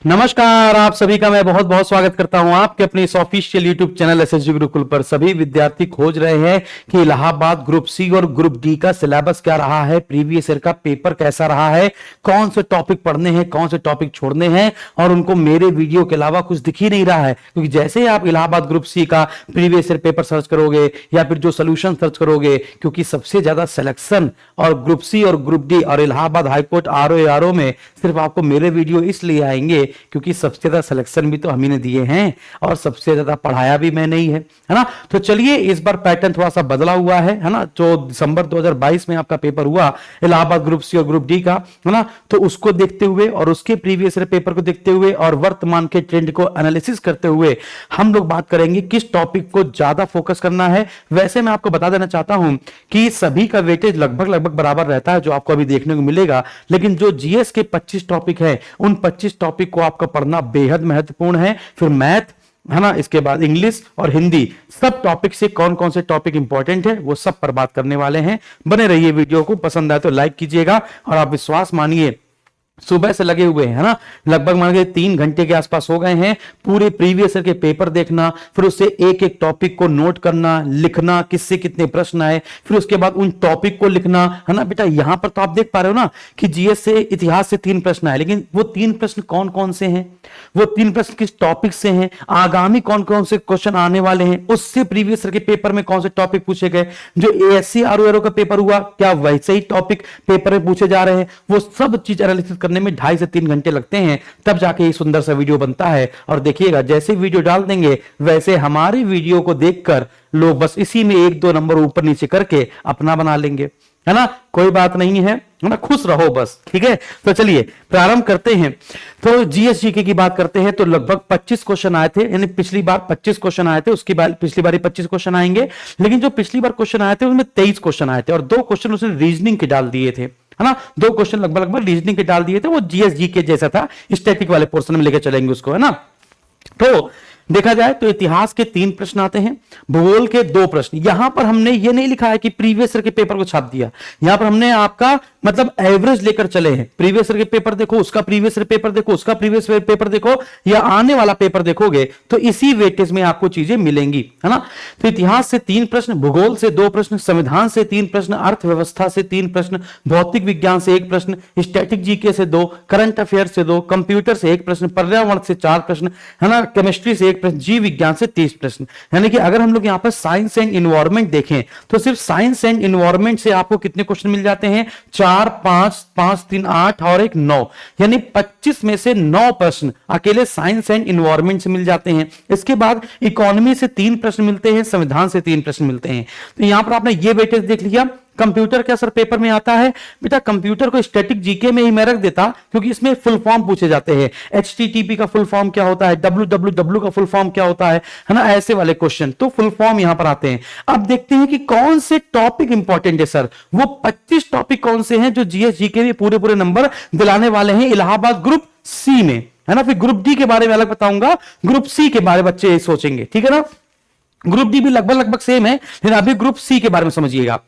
नमस्कार, आप सभी का मैं बहुत बहुत स्वागत करता हूं आपके अपने इस official YouTube channel SSG Gurukul पर। सभी विद्यार्थी खोज रहे हैं कि इलाहाबाद ग्रुप सी और ग्रुप डी का सिलेबस क्या रहा है, प्रीवियस ईयर का पेपर कैसा रहा है, कौन से टॉपिक पढ़ने हैं, कौन से टॉपिक छोड़ने हैं, और उनको मेरे वीडियो के अलावा कुछ दिख ही नहीं रहा है। क्योंकि जैसे ही आप इलाहाबाद ग्रुप सी का प्रीवियस ईयर पेपर सर्च करोगे या फिर जो सोल्यूशन सर्च करोगे, क्योंकि सबसे ज्यादा सिलेक्शन और ग्रुप सी और ग्रुप डी और इलाहाबाद हाईकोर्ट आरओ में सिर्फ आपको मेरे वीडियो इसलिए आएंगे क्योंकि सबसे ज्यादा सिलेक्शन भी तो हम ही ने दिए हैं और सबसे ज्यादा पढ़ाया भी मैंने ही है ना। तो चलिए, इस बार पैटर्न थोड़ा सा बदला हुआ है ना। जो दिसंबर 2022 में आपका पेपर हुआ इलाहाबाद ग्रुप सी और ग्रुप डी का, है ना, तो उसको देखते हुए और उसके प्रीवियस ईयर पेपर को देखते हुए और वर्तमान के ट्रेंड को एनालिसिस करते हुए हम लोग बात करेंगे किस टॉपिक को ज्यादा फोकस करना है। वैसे मैं आपको बता देना चाहता हूं कि सभी का वेटेज लगभग बराबर रहता है जो आपको अभी देखने को मिलेगा, लेकिन जो जीएस के 25 टॉपिक है उन 25 टॉपिक को आपका पढ़ना बेहद महत्वपूर्ण है। फिर मैथ, है ना, इसके बाद इंग्लिश और हिंदी, सब टॉपिक से कौन कौन से टॉपिक इंपॉर्टेंट है वो सब पर बात करने वाले हैं। बने रहिए, वीडियो को पसंद आए तो लाइक कीजिएगा और आप विश्वास मानिए सुबह से लगे हुए हैं, है ना, लगभग मान के 3 घंटे के आसपास हो गए हैं पूरे प्रीवियस ईयर के पेपर देखना, फिर उससे एक एक टॉपिक को नोट करना, लिखना, किससे कितने प्रश्न आए, फिर उसके बाद उन टॉपिक को लिखना, है ना। बेटा यहां पर तो आप देख पा रहे हो ना कि जीएस से, इतिहास से 3 प्रश्न आए, लेकिन वो 3 प्रश्न कौन कौन से हैं, वो 3 प्रश्न किस टॉपिक से हैं, आगामी कौन कौन से क्वेश्चन आने वाले हैं, उससे प्रीवियस ईयर के पेपर में कौन से टॉपिक पूछे गए, जो एएससी आरओ का पेपर हुआ क्या वैसे ही टॉपिक पेपर में पूछे जा रहे हैं, वो सब चीज एनालिसिस करने में 2.5 से 3 घंटे लगते हैं। तब जाके ये सुंदर सा वीडियो बनता है। और देखिएगा, जैसे वीडियो डाल देंगे वैसे हमारे वीडियो को देखकर लोग बस इसी में 1-2 नंबर ऊपर नीचे करके अपना बना लेंगे, है ना। कोई बात नहीं है ना, खुश रहो बस, ठीक है। तो चलिए प्रारंभ करते हैं। तो जीएसजीके की बात करते हैं तो लगभग 25 क्वेश्चन आए थे, यानी पिछली बार 25 क्वेश्चन आए थे, उसकी बार पिछली बार 25 क्वेश्चन आएंगे, लेकिन जो पिछली बार क्वेश्चन आए थे उसमें 23 क्वेश्चन आए थे और 2 क्वेश्चन उसने रीजनिंग के डाल दिए थे, है ना। 2 क्वेश्चन लगभग रीजनिंग के डाल दिए थे, वो जीएसजी के जैसा था, स्टैटिक वाले पोर्शन में लेके चलेंगे उसको, है ना। तो देखा जाए तो इतिहास के 3 प्रश्न आते हैं, भूगोल के 2 प्रश्न। यहां पर हमने ये नहीं लिखा है कि प्रीवियस ईयर के पेपर को छाप दिया, यहां पर हमने आपका मतलब एवरेज लेकर चले हैं। प्रीवियस ईयर के पेपर देखो, उसका प्रीवियस ईयर पेपर देखो, उसका प्रीवियस ईयर पेपर देखो, या आने वाला पेपर देखोगे तो इसी वेटेज में आपको चीजें मिलेंगी, है ना। तो इतिहास से 3 प्रश्न, भूगोल से 2 प्रश्न, संविधान से 3 प्रश्न, अर्थव्यवस्था से 3 प्रश्न, भौतिक विज्ञान से 1 प्रश्न, स्टैटिक जीके से 2, करंट अफेयर से 2, कंप्यूटर से 1 प्रश्न, पर्यावरण से 4 प्रश्न, है ना, केमिस्ट्री से 1 प्रश्न, जीव विज्ञान से 30 प्रश्न। यानी कि अगर हम लोग यहां पर साइंस एंड एनवायरनमेंट देखें तो सिर्फ साइंस एंड एनवायरनमेंट से आपको कितने क्वेश्चन मिल जाते हैं, 4, 5, 5, 3, 8 और 1, 9, यानी 25 में से 9 प्रश्न अकेले साइंस एंड एनवायरनमेंट से मिल जाते हैं। इसके बाद इकोनॉमी से 3 प्रश्न मिलते हैं, संविधान से 3 प्रश्न मिलते हैं। तो यहां पर आपने ये वेटेज देख लिया। कंप्यूटर क्या सर पेपर में आता है, बेटा कंप्यूटर को स्टैटिक जीके में ही मैं रख देता, क्योंकि इसमें फुल फॉर्म पूछे जाते हैं। HTTP का फुल फॉर्म क्या होता है, www का फुल फॉर्म क्या होता है ना, ऐसे वाले क्वेश्चन तो फुल फॉर्म यहां पर आते हैं। अब देखते हैं कि कौन से टॉपिक इंपॉर्टेंट है सर, वो 25 टॉपिक कौन से हैं जो जीएस जीके में पूरे पूरे नंबर दिलाने वाले हैं इलाहाबाद ग्रुप सी में, है ना। फिर ग्रुप डी के बारे में अलग बताऊंगा, ग्रुप सी के बारे में बच्चे सोचेंगे, ठीक है ना। ग्रुप डी भी लगभग सेम है, लेकिन अभी ग्रुप सी के बारे में समझिएगा।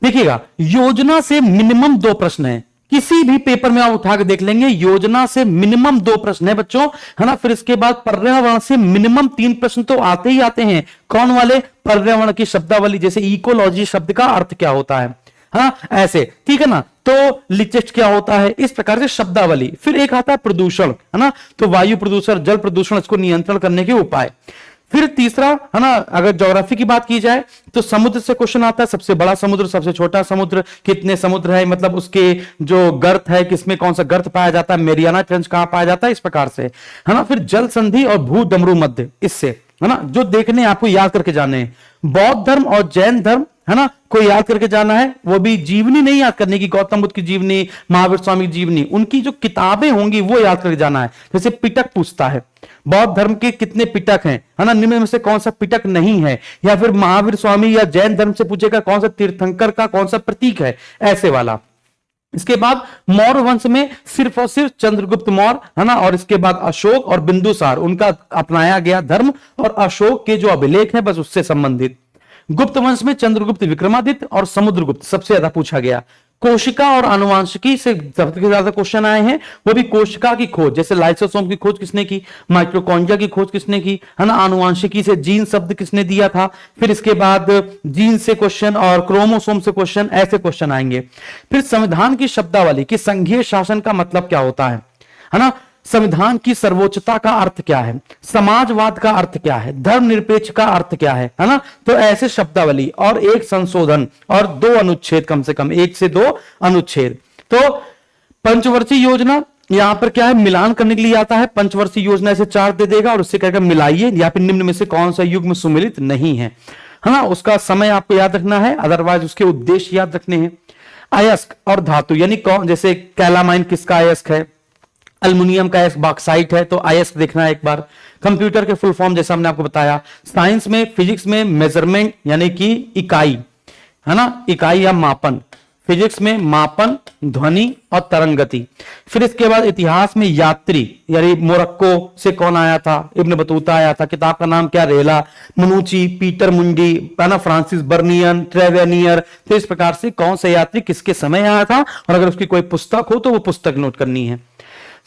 देखिएगा, योजना से मिनिमम 2 प्रश्न है, किसी भी पेपर में आप उठा के देख लेंगे, योजना से मिनिमम 2 प्रश्न है बच्चों, है ना। फिर इसके बाद पर्यावरण से मिनिमम 3 प्रश्न तो आते ही आते हैं। कौन वाले, पर्यावरण की शब्दावली, जैसे इकोलॉजी शब्द का अर्थ क्या होता है, हाँ ऐसे, ठीक है ना। तो लिचेस्ट क्या होता है, इस प्रकार से शब्दावली। फिर एक आता है प्रदूषण, है ना, तो वायु प्रदूषण, जल प्रदूषण, इसको नियंत्रण करने के उपाय। फिर तीसरा, है ना, अगर ज्योग्राफी की बात की जाए तो समुद्र से क्वेश्चन आता है, सबसे बड़ा समुद्र, सबसे छोटा समुद्र, कितने समुद्र है, मतलब उसके जो गर्त है, किसमें कौन सा गर्त पाया जाता है, मेरियाना ट्रेंच कहां पाया जाता है, इस प्रकार से, है ना। फिर जल संधि और भू डमरू मध्य, इससे, है ना, जो देखने आपको याद करके जाने हैं। बौद्ध धर्म और जैन धर्म, है ना, को याद करके जाना है, वो भी जीवनी नहीं याद करने की, गौतम बुद्ध की जीवनी, महावीर स्वामी की जीवनी, उनकी जो किताबें होंगी वो याद करके जाना है। जैसे पिटक पूछता है, बौद्ध धर्म के कितने पिटक हैं, है ना, निम्न में से कौन सा पिटक नहीं है, या फिर महावीर स्वामी या जैन धर्म से पूछेगा कौन सा तीर्थंकर का कौन सा प्रतीक है, ऐसे वाला। इसके बाद मौर्य वंश में सिर्फ और सिर्फ चंद्रगुप्त मौर्य, है ना, और इसके बाद अशोक और बिंदुसार, उनका अपनाया गया धर्म और अशोक के जो अभिलेख है बस उससे संबंधित। गुप्त वंश में चंद्रगुप्त विक्रमादित्य और समुद्रगुप्त सबसे ज्यादा पूछा गया। कोशिका और आनुवांशिकी से सबसे ज्यादा क्वेश्चन आए हैं, वो भी कोशिका की खोज, जैसे लाइसोसोम की खोज किसने की, माइटोकॉन्ड्रिया की खोज किसने की, है ना। आनुवांशिकी से जीन शब्द किसने दिया था, फिर इसके बाद जीन से क्वेश्चन और क्रोमोसोम से क्वेश्चन, ऐसे क्वेश्चन आएंगे। फिर संविधान की शब्दावली कि संघीय शासन का मतलब क्या होता है ना। संविधान की सर्वोच्चता का अर्थ क्या है, समाजवाद का अर्थ क्या है, धर्मनिरपेक्ष का अर्थ क्या है ना। तो ऐसे शब्दावली और एक संशोधन और 2 अनुच्छेद, कम से कम 1 से 2 अनुच्छेद। तो पंचवर्षीय योजना यहां पर क्या है, मिलान करने के लिए आता है। पंचवर्षीय योजना से 4 दे देगा और उससे कहकर मिलाइए या फिर निम्न में से कौन सा युग्म सुमिलित नहीं है ना। उसका समय आपको याद रखना है, अदरवाइज उसके उद्देश्य याद रखने हैं। अयस्क और धातु यानी कौन, जैसे कैलामाइन किसका अयस्क है, अल्युमिनियम का अयस्क बॉक्साइट है, तो अयस्क देखना है एक बार। कंप्यूटर के फुल फॉर्म जैसा हमने आपको बताया। साइंस में, फिजिक्स में मेजरमेंट यानी कि इकाई, है ना, इकाई या मापन। फिजिक्स में मापन, ध्वनि और तरंग गति। फिर इसके बाद इतिहास में यात्री यानी मोरक्को से कौन आया था, इब्न बतूता आया था। किताब का नाम क्या, रेला, मनुची, पीटर मुंडी, है ना, फ्रांसिस बर्नियन, ट्रेवेनियर। तो इस प्रकार से कौन सा यात्री किसके समय आया था, और अगर उसकी कोई पुस्तक हो तो वो पुस्तक नोट करनी है।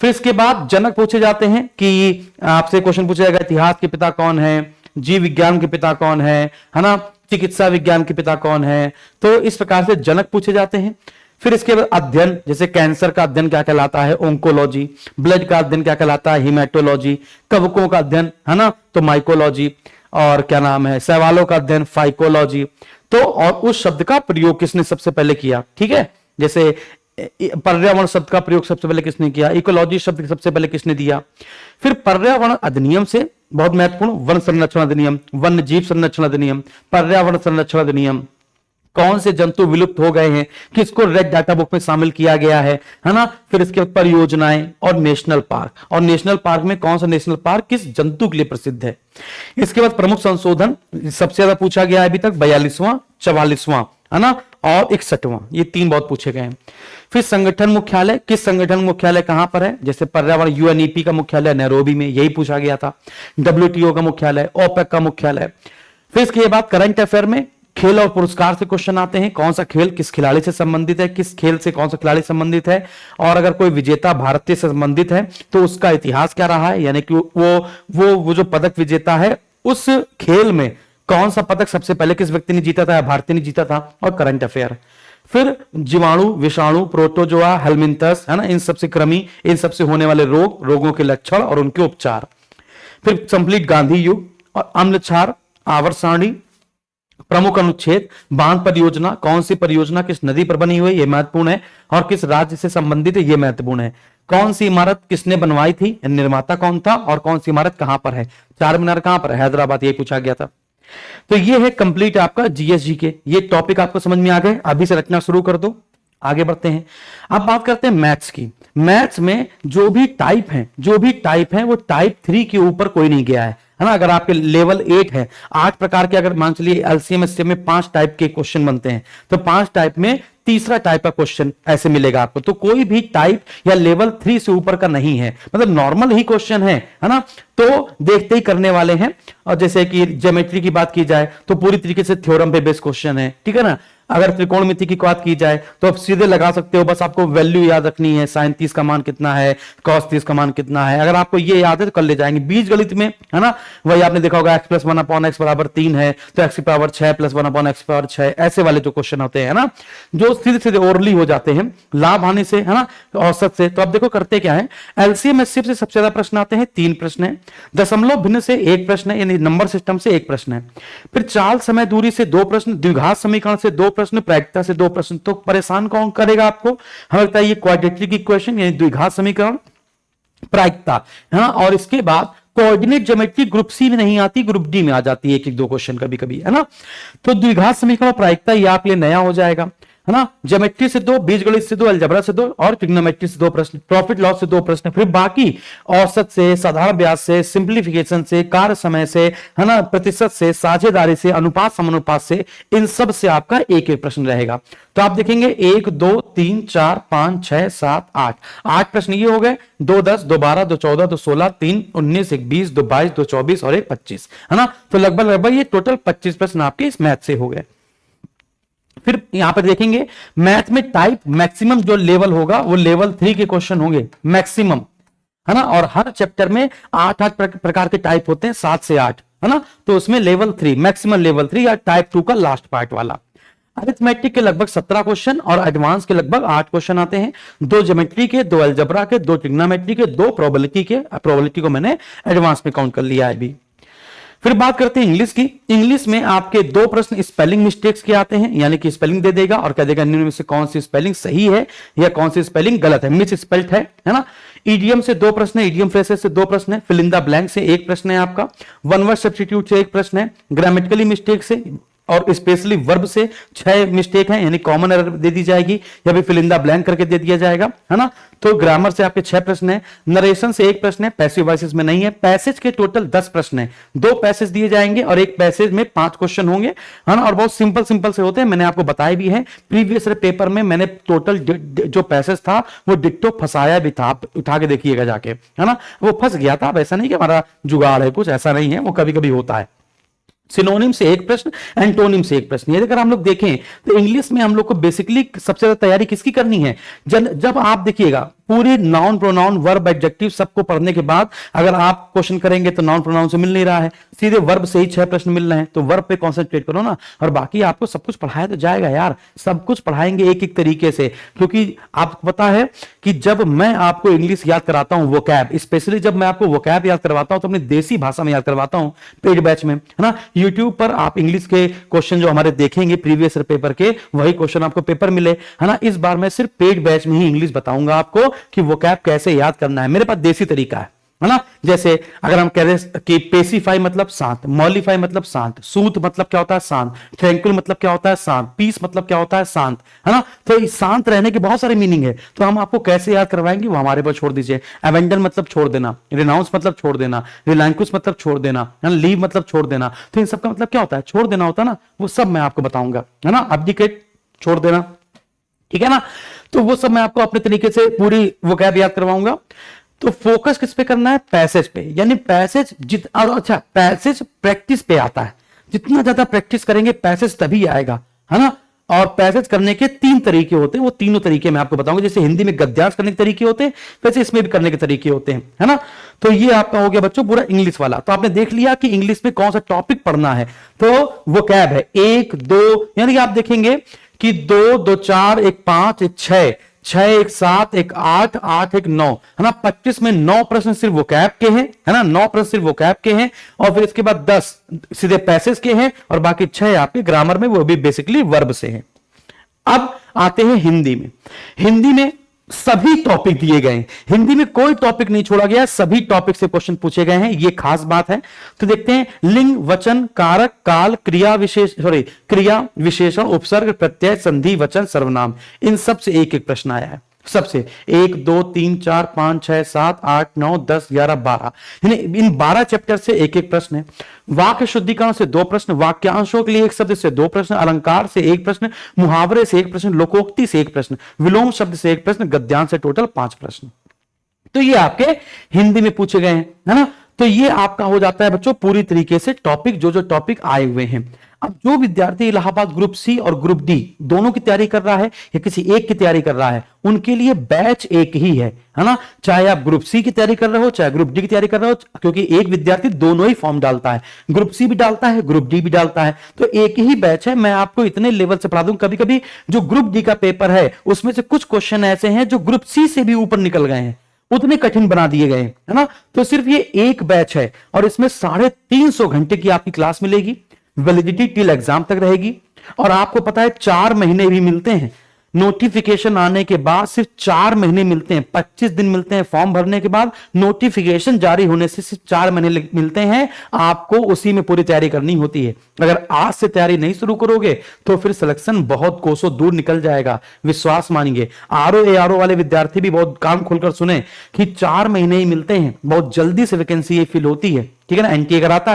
फिर इसके बाद जनक पूछे जाते हैं कि आपसे क्वेश्चन पूछा जाएगा, इतिहास के पिता कौन है, जीव विज्ञान के पिता कौन है ना, चिकित्सा विज्ञान के पिता कौन है। तो इस प्रकार से जनक पूछे जाते हैं। फिर इसके बाद अध्ययन, जैसे कैंसर का अध्ययन क्या कहलाता है, ओंकोलॉजी। ब्लड का अध्ययन क्या कहलाता है, हिमेटोलॉजी। कवकों का अध्ययन, है ना, तो माइकोलॉजी। और क्या नाम है, सवालों का अध्ययन, फाइकोलॉजी। तो और उस शब्द का प्रयोग किसने सबसे पहले किया, ठीक है। जैसे पर्यावरण शब्द का प्रयोग सबसे पहले किसने किया, इकोलॉजी शब्द सबसे पहले किसने दिया। फिर पर्यावरण अधिनियम से बहुत महत्वपूर्ण, वन संरक्षण अधिनियम, वन्य जीव संरक्षण अधिनियम, पर्यावरण संरक्षण अधिनियम। कौन से जंतु विलुप्त हो गए हैं, किसको रेड डाटा बुक में शामिल किया गया है ना। फिर इसके बाद परियोजनाएं और नेशनल पार्क, और नेशनल पार्क में कौन सा नेशनल पार्क किस जंतु के लिए प्रसिद्ध है। इसके बाद प्रमुख संशोधन सबसे ज्यादा पूछा गया है अभी तक, 42वां, 44वां, है ना, और 61वां। ये 3 बहुत पूछे गए हैं। फिर संगठन मुख्यालय, किस संगठन मुख्यालय कहां पर है, जैसे पर्यावरण यूएनईपी का मुख्यालय नैरोबी में, यही पूछा गया था। डब्ल्यूटीओ का मुख्यालय, ओपेक का मुख्यालय। फिर इसके बाद करंट अफेयर में खेल और पुरस्कार से क्वेश्चन आते हैं, कौन सा खेल किस खिलाड़ी से संबंधित है, किस खेल से कौन सा खिलाड़ी संबंधित है, और अगर कोई विजेता भारतीय से संबंधित है तो उसका इतिहास क्या रहा है, यानी कि वो जो पदक विजेता है उस खेल में कौन सा पदक सबसे पहले किस व्यक्ति ने जीता था, भारतीय ने जीता था। और करंट अफेयर। फिर जीवाणु, विषाणु, प्रोटोजोआ, हेलमिंथस, है ना, इन सबसे कृमि, इन सबसे होने वाले रोग, रोगों के लक्षण और उनके उपचार। फिर कंप्लीट गांधी युग और अम्ल क्षार, आवर्त सारणी, प्रमुख अनुच्छेद, बांध परियोजना, कौन सी परियोजना किस नदी पर बनी हुई है, यह महत्वपूर्ण है, और किस राज्य से संबंधित है, यह महत्वपूर्ण है। कौन सी इमारत किसने बनवाई थी, निर्माता कौन था, और कौन सी इमारत कहां पर है, चार मीनार कहां पर है, हैदराबाद, यही पूछा गया था। तो ये है कंप्लीट आपका जीएसजी के, ये टॉपिक आपको समझ में आ गए। अभी से रचना शुरू कर दो, आगे बढ़ते हैं। अब बात करते हैं मैथ्स की। मैथ्स में जो भी टाइप है वो टाइप 3 के ऊपर कोई नहीं गया है ना। अगर आपके लेवल 8 है, 8 प्रकार के, अगर मान चलिए एलसीएम एससीएम में 5 टाइप के क्वेश्चन बनते हैं, तो 5 टाइप में तीसरा टाइप का क्वेश्चन ऐसे मिलेगा आपको। तो कोई भी टाइप या लेवल 3 से ऊपर का नहीं है, मतलब नॉर्मल ही क्वेश्चन है ना, तो देखते ही करने वाले हैं। और जैसे कि ज्योमेट्री की बात की जाए तो पूरी तरीके से थ्योरम पे बेस्ड क्वेश्चन है, ठीक है ना। अगर त्रिकोणमिति की बात की जाए तो आप सीधे लगा सकते हो, बस आपको वैल्यू याद रखनी है, sin 30 का मान कितना है, cos 30 का मान कितना है। अगर आपको ये याद है तो कर ले जाएंगे। बीज गणित में, है ना, वही आपने देखा होगा x + 1/x = 3 है, तो x की पावर 6 + 1/x = 6, ऐसे वाले जो क्वेश्चन होते हैं ना, जो सीधे सीधे ओरली हो जाते हैं, लाभ हानि से, है ना, औसत से। तो अब देखो करते क्या है, एलसीएम एचसीएफ से सबसे ज्यादा प्रश्न आते हैं, 3 प्रश्न है। दशमलव भिन्न से 1 प्रश्न है, यानी नंबर सिस्टम से 1 प्रश्न है। फिर चाल समय दूरी से 2 प्रश्न, द्विघात समीकरण से 2 प्रश्न, प्रायिकता से 2 प्रश्न। तो परेशान कौन करेगा आपको, हमें लगता है ये क्वाड्रेटिक इक्वेशन यानी द्विघात समीकरण, प्रायिकता, है ना। और इसके बाद कोऑर्डिनेट ज्योमेट्री ग्रुप सी में नहीं आती, ग्रुप डी में आ जाती है, 1-1-2 क्वेश्चन कभी कभी, है ना। तो द्विघात समीकरण और प्रायिकता ये आपके लिए नया हो जाएगा, है ना। ज्योमेट्री से 2, बीजगणित से 2, अलजेब्रा से 2 और ट्रिग्नोमेट्री से 2 प्रश्न, प्रॉफिट लॉस से 2 प्रश्न। फिर बाकी औसत से, साधारण ब्याज से, सिंप्लीफिकेशन से, कार्य समय से, है ना, प्रतिशत से, साझेदारी से, अनुपात समानुपात से, इन सब से आपका एक एक प्रश्न रहेगा। तो आप देखेंगे 1 2 3 4 5 6 7 8 प्रश्न ये हो गए। 2 10 2 12 2 14 2 16 3 19 1 20 2 22 2 24 और 1 25, है ना। तो लगभग ये टोटल 25 प्रश्न आपके इस मैथ से हो गए। फिर यहां पर देखेंगे मैथ में टाइप मैक्सिमम जो लेवल होगा वो लेवल 3 के क्वेश्चन होंगे मैक्सिमम, है ना। और हर चैप्टर में 8 प्रकार के टाइप होते हैं, 7 से 8, है ना। तो उसमें लेवल 3 मैक्सिमम लेवल 3 या टाइप 2 का लास्ट पार्ट वाला। अरिथमेटिक के लगभग 17 क्वेश्चन और एडवांस के लगभग 8 क्वेश्चन आते हैं, 2 ज्योमेट्री के, 2 अलजेब्रा के, 2 ट्रिग्नोमेट्री के, 2 प्रोबेबिलिटी के। प्रोबेबिलिटी को मैंने एडवांस में काउंट कर लिया है अभी। फिर बात करते हैं इंग्लिश की। इंग्लिश में आपके 2 प्रश्न स्पेलिंग मिस्टेक्स के आते हैं, यानी कि स्पेलिंग दे देगा और कह देगा निम्न में से कौन सी स्पेलिंग सही है या कौन सी स्पेलिंग गलत है, मिस स्पेल्ड है ना। ईडीएम से 2 प्रश्न है, ईडीएम फ्रेसेस से 2 प्रश्न है, फिल इन द ब्लैंक से 1 प्रश्न है आपका, वन वर्ड सब्स्टिट्यूट से 1 प्रश्न है, ग्रामेटिकली मिस्टेक से और स्पेशली वर्ब से 6 मिस्टेक है, यानी कॉमन एरर दे दी जाएगी या फिर फिल इन द ब्लैंक करके दे दिया जाएगा, है ना। तो ग्रामर से आपके 6 प्रश्न है, नरेशन से 1 प्रश्न है, पैसिव वॉइसेस में नहीं है। पैसेज के टोटल 10 प्रश्न है, 2 पैसेज दिए जाएंगे और एक पैसेज में 5 क्वेश्चन होंगे, है ना। और बहुत सिंपल सिंपल से होते हैं, मैंने आपको बताया भी है प्रीवियस पेपर में। मैंने टोटल जो पैसेज था वो डिट्टो फंसाया भी था, आप उठा के देखिएगा जाके, है ना। वो फंस गया था, अब ऐसा नहीं कि हमारा जुगाड़ है, कुछ ऐसा नहीं है, वो कभी कभी होता है। सिनोनिम से 1 प्रश्न, एंटोनिम से 1 प्रश्न। यदि अगर हम लोग देखें तो इंग्लिश में हम लोग को बेसिकली सबसे ज्यादा तैयारी किसकी करनी है, जब आप देखिएगा पूरे नाउन प्रोनाउन वर्ब एडजेक्टिव सबको पढ़ने के बाद अगर आप क्वेश्चन करेंगे तो नाउन प्रोनाउन से मिल नहीं रहा है, सीधे वर्ब से ही 6 प्रश्न मिल रहे हैं, तो वर्ब पे कंसंट्रेट करो ना। और बाकी आपको सब कुछ पढ़ाया तो जाएगा यार, सब कुछ पढ़ाएंगे एक एक तरीके से, क्योंकि आपको पता है कि जब मैं आपको इंग्लिश याद कराता हूं वोकैब, स्पेशली जब मैं आपको वोकैब याद करवाता हूं तो अपनी देसी भाषा में याद करवाता हूं पेड बैच में, है ना। यूट्यूब पर आप इंग्लिश के क्वेश्चन जो हमारे देखेंगे प्रीवियस पेपर के, वही क्वेश्चन आपको पेपर मिले, है ना। इस बार मैं सिर्फ पेड बैच में ही इंग्लिश बताऊंगा आपको कि वोकैब कैसे याद करना है। मेरे पास देसी तरीका है ना। जैसे अगर हम कह रहे कि पेसिफाई मतलब शांत, मॉलिफाई मतलब शांत, सूत मतलब क्या होता है शांत, ट्रैंक्विल मतलब क्या होता है शांत, पीस मतलब क्या होता है शांत, है ना। तो इस शांत रहने के बहुत सारे मीनिंग है, तो हम आपको कैसे याद करवाएंगे वो हमारे पर छोड़ दीजिए। एवेंडन मतलब छोड़ देना, रिनाउंस मतलब छोड़ देना, रिलांकुस मतलब छोड़ देना, लीव मतलब छोड़ देना। तो इन सबका मतलब क्या होता है, छोड़ देना होता है ना, वो सब मैं आपको बताऊंगा, है ना। अब्डिकेट छोड़ देना, ठीक है ना। तो वो सब मैं आपको अपने तरीके से पूरी वोकैब याद करवाऊंगा। तो फोकस किस पे करना है, पैसेज पे, यानी पैसेज और अच्छा पैसेज प्रैक्टिस पे आता है, जितना ज्यादा प्रैक्टिस करेंगे पैसेज तभी आएगा, है ना। और पैसेज करने के 3 तरीके होते हैं, वो तीनों तरीके मैं आपको बताऊंगा। जैसे हिंदी में गद्यांश करने के तरीके होते हैं, वैसे इसमें भी करने के तरीके होते हैं, है ना। तो ये आपका हो गया बच्चों पूरा इंग्लिश वाला। तो आपने देख लिया कि इंग्लिश में कौन सा टॉपिक पढ़ना है। तो वोकैब है 1 2, यानी कि आप देखेंगे कि 2 2 4 1 5 1 6 6 1 7 1 8 8 1 9, है ना। 25 में 9 प्रश्न सिर्फ वोकैब के हैं, है ना, 9 प्रश्न सिर्फ वोकैब के हैं। और फिर इसके बाद 10 सीधे पैसेज के हैं और बाकी 6 आपके ग्रामर में, वो भी बेसिकली वर्ब से हैं। अब आते हैं हिंदी में। हिंदी में सभी टॉपिक दिए गए हैं, हिंदी में कोई टॉपिक नहीं छोड़ा गया, सभी टॉपिक से क्वेश्चन पूछे गए हैं, ये खास बात है। तो देखते हैं, लिंग, वचन, कारक, काल, क्रिया विशेषण, उपसर्ग, प्रत्यय, संधि, वचन, सर्वनाम, इन सब से एक एक प्रश्न आया है। सबसे 1 2 3 4 5 6 7 8 9 10 11 12, यानी इन 12 चैप्टर से एक एक प्रश्न है। वाक्य शुद्धिकरण से 2 प्रश्न, वाक्यांशों के लिए 1 शब्द से 2 प्रश्न, अलंकार से 1 प्रश्न, मुहावरे से 1 प्रश्न, लोकोक्ति से 1 प्रश्न, विलोम शब्द से 1 प्रश्न, गद्यांश से टोटल 5 प्रश्न। तो ये आपके हिंदी में पूछे गए हैं, है ना। तो ये आपका हो जाता है बच्चों पूरी तरीके से टॉपिक, जो टॉपिक आए हुए हैं। अब जो विद्यार्थी इलाहाबाद ग्रुप सी और ग्रुप डी दोनों की तैयारी कर रहा है या किसी एक की तैयारी कर रहा है, उनके लिए बैच एक ही है ना। चाहे आप ग्रुप सी की तैयारी कर रहे हो, चाहे ग्रुप डी की तैयारी कर रहे हो, क्योंकि एक विद्यार्थी दोनों ही फॉर्म डालता है, ग्रुप सी भी डालता है, ग्रुप डी भी डालता है। तो एक ही बैच है, मैं आपको इतने लेवल से पढ़ा दूं। कभी कभी जो ग्रुप डी का पेपर है उसमें से कुछ क्वेश्चन ऐसे हैं जो ग्रुप सी से भी ऊपर निकल गए हैं, उतने कठिन बना दिए गए, है ना। तो सिर्फ ये एक बैच है और इसमें 350 घंटे की आपकी क्लास मिलेगी, वैलिडिटी टिल एग्जाम तक रहेगी। और आपको पता है 4 महीने भी मिलते हैं, नोटिफिकेशन आने के बाद सिर्फ 4 महीने मिलते हैं, 25 दिन मिलते हैं फॉर्म भरने के बाद, नोटिफिकेशन जारी होने से सिर्फ 4 महीने मिलते हैं। आपको उसी में पूरी तैयारी करनी होती है। अगर आज से तैयारी नहीं शुरू करोगे तो फिर सिलेक्शन बहुत कोसों दूर निकल जाएगा, विश्वास मानिए। आरओ एआरओ वाले विद्यार्थी भी बहुत कान खोलकर सुने कि 4 महीने ही मिलते हैं, बहुत जल्दी से वैकेंसी फिल होती है, ठीक है ना। एनटीए कराता है